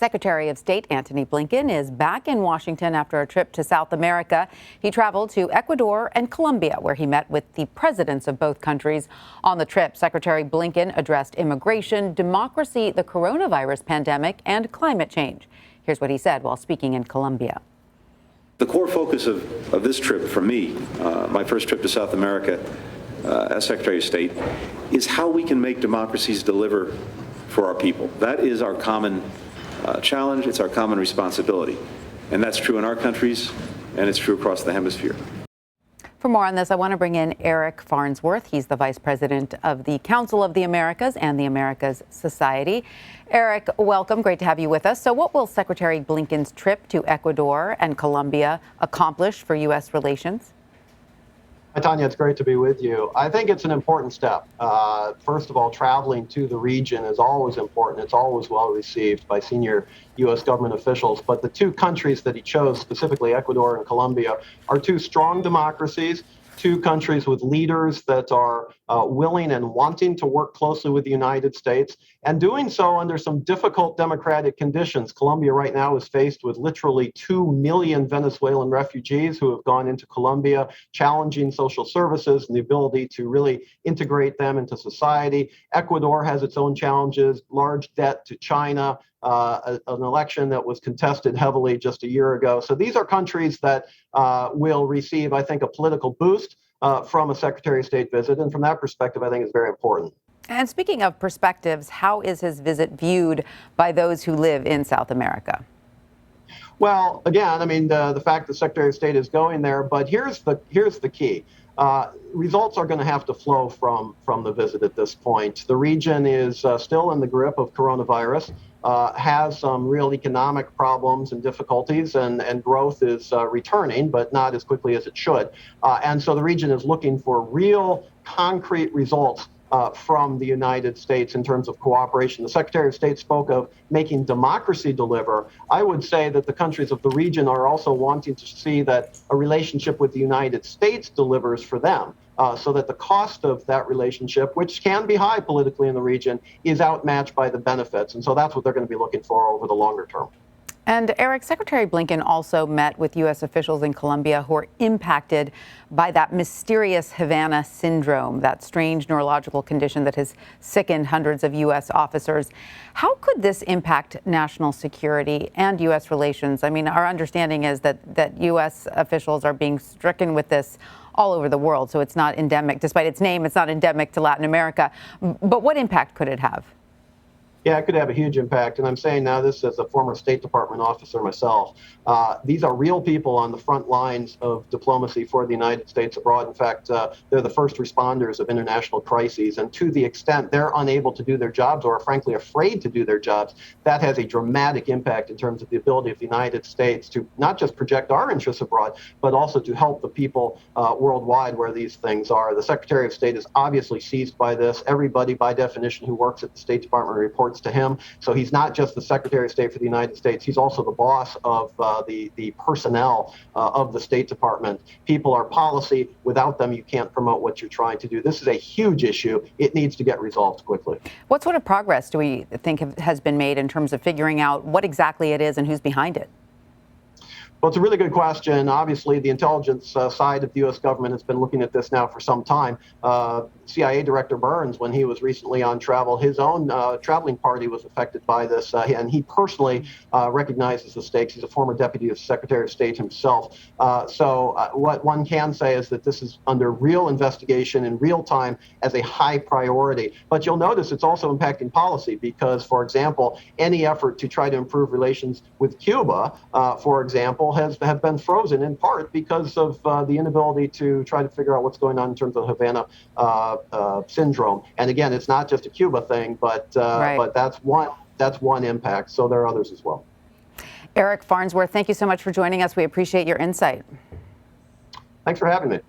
Secretary of State Antony Blinken is back in Washington after a trip to South America. He traveled to Ecuador and Colombia, where he met with the presidents of both countries. On the trip, Secretary Blinken addressed immigration, democracy, the coronavirus pandemic, and climate change. Here's what he said while speaking in Colombia. The core focus of this trip for me, my first trip to South America as Secretary of State, is how we can make democracies deliver for our people. That is our common challenge. It's our common responsibility. And that's true in our countries, and it's true across the hemisphere. For more on this, I want to bring in Eric Farnsworth. He's the Vice President of the Council of the Americas and the Americas Society. Eric, welcome. Great to have you with us. So what will Secretary Blinken's trip to Ecuador and Colombia accomplish for U.S. relations? Hi, Tanya. It's great to be with you. I think it's an important step. First of all, traveling to the region is always important. It's always well received by senior U.S. government officials. But the two countries that he chose, specifically Ecuador and Colombia, are two strong democracies, two countries with leaders that are willing and wanting to work closely with the United States, and doing so under some difficult democratic conditions. Colombia right now is faced with literally 2 million Venezuelan refugees who have gone into Colombia, challenging social services and the ability to really integrate them into society. Ecuador has its own challenges, large debt to China, an election that was contested heavily just a year ago. So these are countries that will receive, I think, a political boost from a Secretary of State visit. And from that perspective, I think it's very important. And speaking of perspectives, how is his visit viewed by those who live in South America? Well, again, I mean, the fact the Secretary of State is going there, but here's the key. Results are going to have to flow from the visit at this point. The region is still in the grip of coronavirus, has some real economic problems and difficulties, and growth is returning, but not as quickly as it should. And so the region is looking for real concrete results from the United States in terms of cooperation. The Secretary of State spoke of making democracy deliver. I would say that the countries of the region are also wanting to see that a relationship with the United States delivers for them, so that the cost of that relationship, which can be high politically in the region, is outmatched by the benefits. And so that's what they're going to be looking for over the longer term. And Eric, Secretary Blinken also met with U.S. officials in Colombia who are impacted by that mysterious Havana syndrome, that strange neurological condition that has sickened hundreds of U.S. officers. How could this impact national security and U.S. relations? I mean, our understanding is that U.S. officials are being stricken with this all over the world, so it's not endemic. Despite its name, it's not endemic to Latin America. But what impact could it have? Yeah, it could have a huge impact. And I'm saying now this as a former State Department officer myself. These are real people on the front lines of diplomacy for the United States abroad. In fact, they're the first responders of international crises. And to the extent they're unable to do their jobs or are frankly afraid to do their jobs, that has a dramatic impact in terms of the ability of the United States to not just project our interests abroad, but also to help the people worldwide where these things are. The Secretary of State is obviously seized by this. Everybody, by definition, who works at the State Department reports to him. So he's not just the Secretary of State for the United States. He's also the boss of the personnel of the State Department. People are policy. Without them, you can't promote what you're trying to do. This is a huge issue. It needs to get resolved quickly. What sort of progress do we think has been made in terms of figuring out what exactly it is and who's behind it? Well, it's a really good question. Obviously, the intelligence side of the U.S. government has been looking at this now for some time. CIA Director Burns, when he was recently on travel, his own traveling party was affected by this, and he personally recognizes the stakes. He's a former Deputy Secretary of State himself. So what one can say is that this is under real investigation in real time as a high priority. But you'll notice it's also impacting policy because, for example, any effort to try to improve relations with Cuba, for example, have been frozen in part because of the inability to try to figure out what's going on in terms of Havana syndrome. And again, it's not just a Cuba thing, but that's one impact. So there are others as well. Eric Farnsworth, thank you so much for joining us. We appreciate your insight. Thanks for having me.